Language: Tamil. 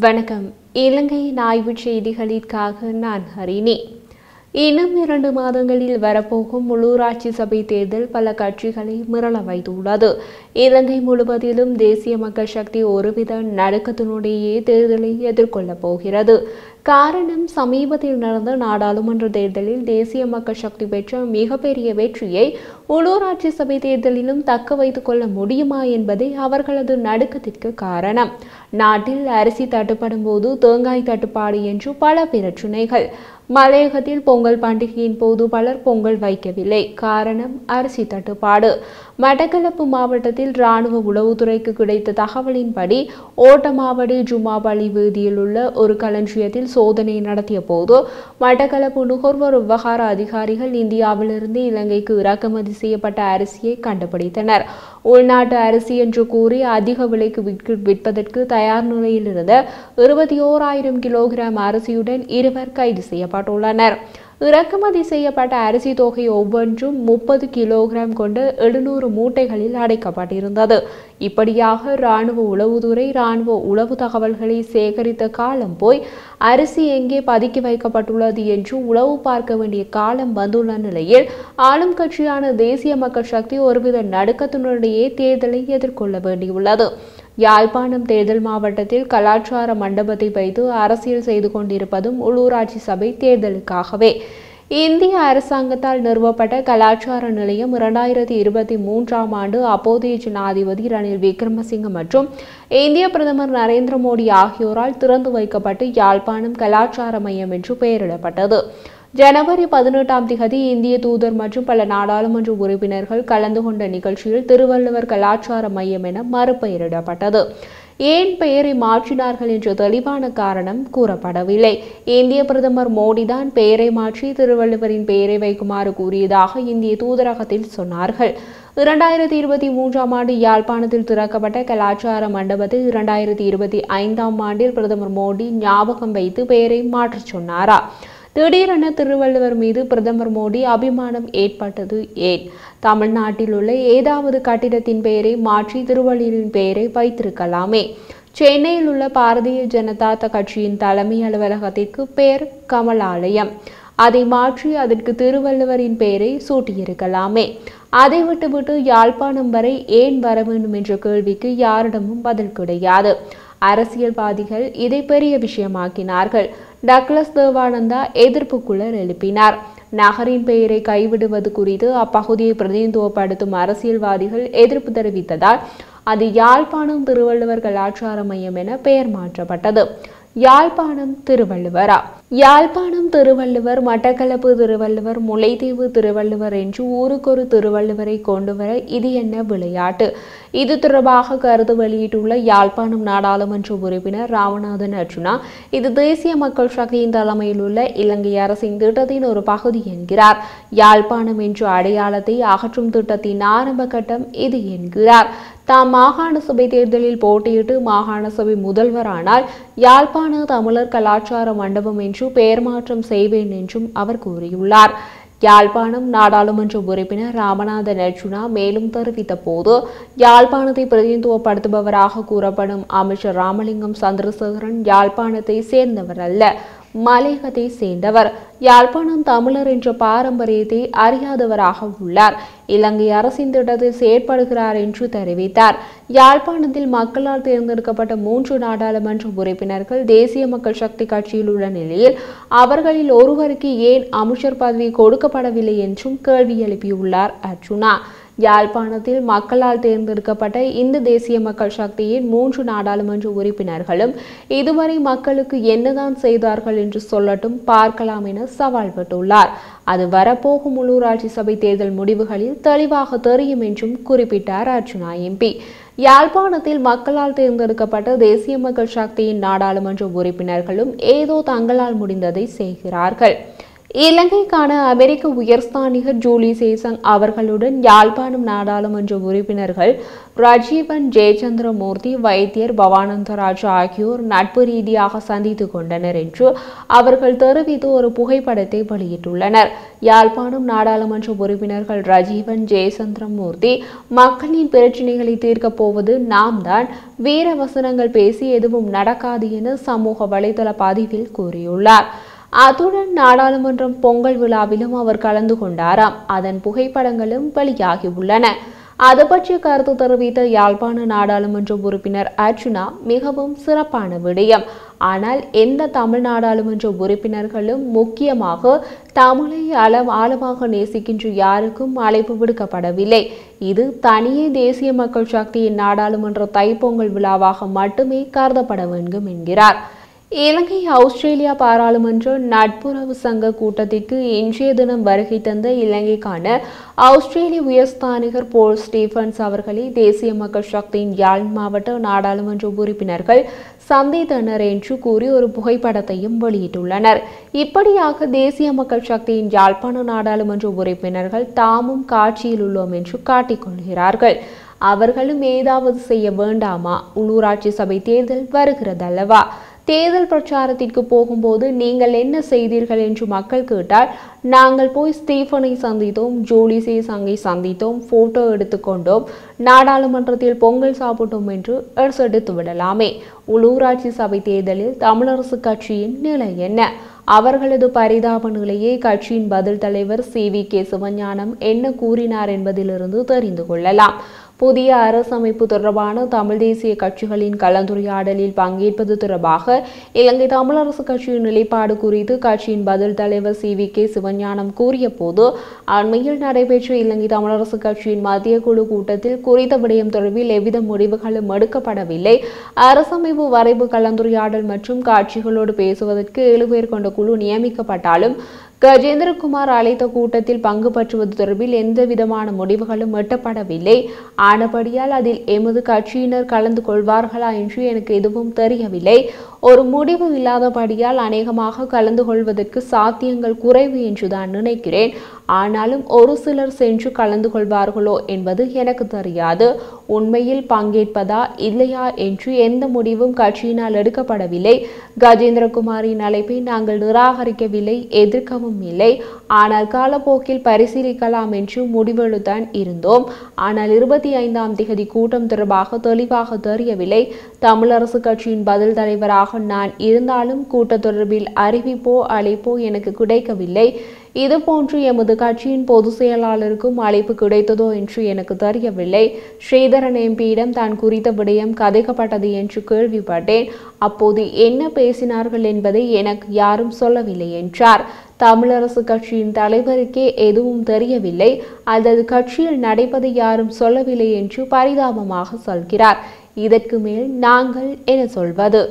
வணக்கம். இலங்கை ஆய்வுச் செய்திகளுக்காக நான் ஹரிணி. இன்னும் 2 மாதங்களில் வரப்போகும் உள்ளூராட்சி சபை தேர்தல் பல கட்சிகளை மிரள வைத்துள்ளது. இலங்கை முழுவதிலும் தேசிய மக்கள் சக்தி ஒருவித நடுக்கத்தினுடையே தேர்தலை எதிர்கொள்ளப் போகிறது. காரணம், சமீபத்தில் நடந்த நாடாளுமன்ற தேர்தலில் தேசிய மக்கள் சக்தி பெற்ற மிகப்பெரிய வெற்றியை உள்ளூராட்சி சபை தேர்தலிலும் தக்க வைத்துக் கொள்ள முடியுமா என்பதே அவர்களது நடுக்கத்திற்கு காரணம். நாட்டில் அரிசி தட்டுப்படும் போது தேங்காய் தட்டுப்பாடு என்று பல பிரச்சினைகள். மலையகத்தில் பொங்கல் பண்டிகையின் போது பலர் பொங்கல் வைக்கவில்லை. காரணம், அரிசி தட்டுப்பாடு. மட்டக்களப்பு மாவட்டத்தில் இராணுவ உளவுத்துறைக்கு கிடைத்த தகவலின்படி ஓட்டமாவடி ஜுமாபலி வீதியில் உள்ள ஒரு களஞ்சியத்தில் சோதனை நடத்திய போது மட்டக்களப்பு நுகர்வோர் விவகார அதிகாரிகள் இந்தியாவிலிருந்து இலங்கைக்கு இறக்குமதி செய்யப்பட்ட அரிசியை கண்டுபிடித்தனர். உள்நாட்டு அரிசி என்று கூறி அதிக விலைக்கு விற்பதற்கு தயார் நிலையில் இருந்த 21,000 கிலோகிராம் அரிசியுடன் 2 கைது செய்யப்பட்டுள்ளனர். இறக்குமதி செய்யப்பட்ட அரிசி தொகை ஒவ்வொன்றும் 30 கிலோகிராம் கொண்ட 700 மூட்டைகளில் அடைக்கப்பட்டிருந்தது. இப்படியாக இராணுவ உளவுத்துறை இராணுவ உளவு தகவல்களை சேகரித்த காலம் போய் அரிசி எங்கே பதுக்கி வைக்கப்பட்டுள்ளது என்று உளவு பார்க்க வேண்டிய காலம் வந்துள்ள நிலையில் ஆளும் கட்சியான தேசிய மக்கள் சக்தி ஒருவித நடுக்கத்தினுடைய தேர்தலை எதிர்கொள்ள வேண்டியுள்ளது. யாழ்ப்பாணம் தேர்தல் மாவட்டத்தில் கலாச்சார மண்டபத்தை வைத்து அரசியல் செய்து கொண்டிருப்பதும் உள்ளூராட்சி சபை தேர்தலுக்காகவே. இந்திய அரசாங்கத்தால் நிறுவப்பட்ட கலாச்சார நிலையம் 2023ஆம் ஆண்டு அப்போதைய ஜனாதிபதி ரணில் விக்ரமசிங்க மற்றும் இந்திய பிரதமர் நரேந்திர மோடி ஆகியோரால் திறந்து வைக்கப்பட்டு யாழ்ப்பாணம் கலாச்சார மையம் என்று பெயரிடப்பட்டது. ஜனவரி 18ஆம் தேதி இந்திய தூதர் மற்றும் பல நாடாளுமன்ற உறுப்பினர்கள் கலந்து கொண்ட நிகழ்ச்சியில் திருவள்ளுவர் கலாச்சார மையம் என மறுபெயரிடப்பட்டது. ஏன் பெயரை மாற்றினார்கள் என்ற தெளிவான காரணம் கூறப்படவில்லை. இந்திய பிரதமர் மோடிதான் பெயரை மாற்றி திருவள்ளுவரின் பெயரை வைக்குமாறு கூறியதாக இந்திய தூதரகத்தில் சொன்னார்கள். 2023ஆம் ஆண்டு யாழ்ப்பாணத்தில் திறக்கப்பட்ட கலாச்சார மண்டபத்தில் 2025ஆம் ஆண்டில் பிரதமர் மோடி ஞாபகம் வைத்து பெயரை மாற்றச் சொன்னாரா? திடீரென திருவள்ளுவர் மீது பிரதமர் மோடி அபிமானம் ஏற்பட்டது ஏன்? தமிழ்நாட்டில் உள்ள ஏதாவது கட்டிடத்தின் பெயரை மாற்றி திருவள்ளுவரின் பெயரை வைத்திருக்கலாமே. சென்னையில் உள்ள பாரதிய ஜனதா கட்சியின் தலைமை அலுவலகத்திற்கு பெயர் கமலாலயம். அதை மாற்றி அதற்கு திருவள்ளுவரின் பெயரை சூட்டியிருக்கலாமே. அதை விட்டுவிட்டு யாழ்ப்பாணம் வரை ஏன் வர வேண்டும் என்ற கேள்விக்கு யாரிடமும் பதில் கிடையாது. அரசியல்வாதிகள் இதை பெரிய விஷயமாக்கினார்கள். டக்ளஸ் தேவானந்தா எதிர்ப்புக்குள்ளர் எழுப்பினார். நகரின் பெயரை கைவிடுவது குறித்து அப்பகுதியை பிரதிநிதித்துவப்படுத்தும் அரசியல்வாதிகள் எதிர்ப்பு தெரிவித்ததால் அது யாழ்ப்பாணம் திருவள்ளுவர் கலாச்சார மையம் என பெயர் மாற்றப்பட்டது. யாழ்ப்பாணம் திருவள்ளுவரா? யாழ்ப்பாணம் திருவள்ளுவர், மட்டக்களப்பு திருவள்ளுவர், முல்லைத்தீவு திருவள்ளுவர் என்று ஊருக்கொரு திருவள்ளுவரை கொண்டு வர இது என்ன விளையாட்டு? இது தொடர்பாக கருத்து வெளியிட்டுள்ள யாழ்ப்பாணம் நாடாளுமன்ற உறுப்பினர் ராமநாதன் அர்ஜுனா, இது தேசிய மக்கள் சக்தியின் தலைமையில் உள்ள இலங்கை அரசின் திட்டத்தின் ஒரு பகுதி என்கிறார். யாழ்ப்பாணம் என்ற அடையாளத்தை அகற்றும் திட்டத்தின் ஆரம்ப கட்டம் இது என்கிறார். தாம் மாகாண சபை தேர்தலில் போட்டியிட்டு மாகாண சபை முதல்வரானால் யாழ்ப்பாண தமிழர் கலாச்சார மண்டபம் என்று பெயர் மாற்றம் செய்வேன் என்றும் அவர் கூறியுள்ளார். யாழ்ப்பாணம் நாடாளுமன்ற உறுப்பினர் ராமநாதன் அர்ஜுனா மேலும் தெரிவித்த போது, யாழ்ப்பாணத்தை பிரதிநிதித்துவப்படுத்துபவராக கூறப்படும் அமைச்சர் ராமலிங்கம் சந்திரசேகரன் யாழ்ப்பாணத்தை சேர்ந்தவர் அல்ல, மலையகத்தை சேர்ந்தவர். யாழ்ப்பாணம் தமிழர் என்ற பாரம்பரியத்தை அறியாதவராக உள்ளார். இலங்கை அரசின் திட்டத்தில் செயற்படுகிறார் என்று தெரிவித்தார். யாழ்ப்பாணத்தில் மக்களால் தேர்ந்தெடுக்கப்பட்ட 3 நாடாளுமன்ற உறுப்பினர்கள் தேசிய மக்கள் சக்தி கட்சியில் உள்ள நிலையில் அவர்களில் ஒருவருக்கு ஏன் அமைச்சர் பதவி கொடுக்கப்படவில்லை என்றும் கேள்வி எழுப்பியுள்ளார் அர்ஜுனா. யாழ்ப்பாணத்தில் மக்களால் தேர்ந்தெடுக்கப்பட்ட இந்த தேசிய மக்கள் சக்தியின் 3 நாடாளுமன்ற உறுப்பினர்களும் இதுவரை மக்களுக்கு என்னதான் செய்தார்கள் என்று சொல்லட்டும், பார்க்கலாம் என சவால் விட்டுள்ளார். அது வரப்போகும் உள்ளூராட்சி சபை தேர்தல் முடிவுகளில் தெளிவாக தெரியும் என்றும் குறிப்பிட்டார் அர்ஜுனா எம்பி. யாழ்ப்பாணத்தில் மக்களால் தேர்ந்தெடுக்கப்பட்ட தேசிய மக்கள் சக்தியின் நாடாளுமன்ற உறுப்பினர்களும் ஏதோ தங்களால் முடிந்ததை செய்கிறார்கள். இலங்கைக்கான அமெரிக்க உயர்ஸ்தானிகர் ஜூலி சேசங் அவர்களுடன் யாழ்ப்பாணம் நாடாளுமன்ற உறுப்பினர்கள் ராஜீவன் ஜெயச்சந்திரமூர்த்தி, வைத்தியர் பவானந்தராஜ் ஆகியோர் நட்பு ரீதியாக சந்தித்துக் கொண்டனர் என்று அவர்கள் தெரிவித்து ஒரு புகைப்படத்தை வெளியிட்டுள்ளனர். யாழ்ப்பாணம் நாடாளுமன்ற உறுப்பினர்கள் ராஜீவன் ஜெயச்சந்திரமூர்த்தி, மக்களின் பிரச்சினைகளை தீர்க்கப் போவது நாம் தான், வீர வசனங்கள் பேசி எதுவும் நடக்காது என சமூக வலைதள பதிவில் கூறியுள்ளார். அத்துடன் நாடாளுமன்றம் பொங்கல் விழாவிலும் அவர் கலந்து கொண்டாராம். அதன் புகைப்படங்களும் வெளியாகியுள்ளன. அது பற்றி கருத்து தெரிவித்த யாழ்ப்பாண நாடாளுமன்ற உறுப்பினர் அர்ச்சுனா, மிகவும் சிறப்பான விடயம். ஆனால் எந்த தமிழ் நாடாளுமன்ற உறுப்பினர்களும், முக்கியமாக தமிழை ஆழமாக நேசிக்கின்ற யாருக்கும் அழைப்பு விடுக்கப்படவில்லை. இது தனியே தேசிய மக்கள் சக்தியின் நாடாளுமன்ற தைப்பொங்கல் விழாவாக மட்டுமே கருதப்பட வேண்டும் என்கிறார். இலங்கை ஆஸ்திரேலியா பாராளுமன்ற நட்புறவு சங்க கூட்டத்திற்கு இன்றைய தினம் வருகை தந்த இலங்கைக்கான ஆஸ்திரேலிய உயர்ஸ்தானிகர் போல் ஸ்டீபன்ஸ் அவர்களை தேசிய மக்கள் சக்தியின் யாழ் மாவட்ட நாடாளுமன்ற உறுப்பினர்கள் சந்தித்தனர் என்று கூறி ஒரு புகைப்படத்தையும் வெளியிட்டுள்ளனர். இப்படியாக தேசிய மக்கள் சக்தியின் யாழ்ப்பாண நாடாளுமன்ற உறுப்பினர்கள் தாமும் காட்சியில் உள்ளோம் என்று காட்டிக்கொள்கிறார்கள். அவர்களும் ஏதாவது செய்ய வேண்டாமா? உள்ளூராட்சி சபை தேர்தல் வருகிறதல்லவா? தேர்தல் பிரச்சாரத்திற்கு போகும்போது நீங்கள் என்ன செய்தீர்கள் என்று மக்கள் கேட்டால், நாங்கள் போய் ஸ்டீஃபனை சந்தித்தோம், ஜூலி சேசங்கை சந்தித்தோம், போட்டோ எடுத்துக்கொண்டோம், நாடாளுமன்றத்தில் பொங்கல் சாப்பிட்டோம் என்று எடுத்து விடலாமே. உள்ளூராட்சி சபை தேர்தலில் தமிழரசு கட்சியின் நிலை என்ன? அவர்களது பரிதாப நிலையை கட்சியின் பதில் தலைவர் CVK சிவஞானம் என்ன கூறினார் என்பதிலிருந்து தெரிந்து கொள்ளலாம். புதிய அரசமைப்பு தொடர்பான தமிழ் தேசிய கட்சிகளின் கலந்துரையாடலில் பங்கேற்பது தொடர்பாக இலங்கை தமிழரசு கட்சியின் நிலைப்பாடு குறித்து கட்சியின் பதில் தலைவர் CVK சிவஞானம் கூறிய போது, அண்மையில் நடைபெற்ற இலங்கை தமிழரசு கட்சியின் மத்திய குழு கூட்டத்தில் குறித்த விடயம் தொடர்பில் எவ்வித முடிவுகளும் எடுக்கப்படவில்லை. அரசமைப்பு வரைவு கலந்துரையாடல் மற்றும் கட்சிகளோடு பேசுவதற்கு 7 பேர் கொண்ட குழு நியமிக்கப்பட்டாலும் கஜேந்திரகுமார் அழைத்த கூட்டத்தில் பங்கு பற்றுவது தொடர்பில் எந்த விதமான முடிவுகளும் எட்டப்படவில்லை. ஆனபடியால் அதில் எமது கட்சியினர் கலந்து கொள்வார்களா என்று எனக்கு எதுவும் தெரியவில்லை. ஒரு முடிவு இல்லாதபடியால் அநேகமாக கலந்து கொள்வதற்கு சாத்தியங்கள் குறைவு என்றுதான் நினைக்கிறேன். ஆனாலும் ஒரு சிலர் சென்று கலந்து கொள்வார்களோ என்பது எனக்கு தெரியாது. உண்மையில் பங்கேற்பதா இல்லையா என்று எந்த முடிவும் கட்சியினால் எடுக்கப்படவில்லை. கஜேந்திரகுமாரின் அழைப்பை நாங்கள் நிராகரிக்கவில்லை, எதிர்க்கவும் இல்லை. ஆனால் காலப்போக்கில் பரிசீலிக்கலாம் என்று முடிவெடுத்தான் இருந்தோம். ஆனால் 25ஆம் தேதி கூட்டம் தொடர்பாக தெளிவாக தெரியவில்லை. தமிழரசு கட்சியின் பதில் தலைவராக நான் இருந்தாலும் கூட்ட தொடர்பில் அறிவிப்போ அழைப்போ எனக்கு கிடைக்கவில்லை. இதுபோன்று எமது கட்சியின் பொதுச் செயலாளருக்கும் அழைப்பு கிடைத்ததோ என்று எனக்கு தெரியவில்லை. ஸ்ரீதரன் எம்பியிடம் தான் குறித்த விடயம் கதைக்கப்பட்டது என்று கேள்விப்பட்டேன். அப்போது என்ன பேசினார்கள் என்பதை எனக்கு யாரும் சொல்லவில்லை என்றார். தமிழரசு கட்சியின் தலைவருக்கே எதுவும் தெரியவில்லை, அல்லது கட்சியில் நடப்பதை யாரும் சொல்லவில்லை என்று பரிதாபமாக சொல்கிறார். இதற்கு மேல் நாங்கள் என்ன சொல்வது?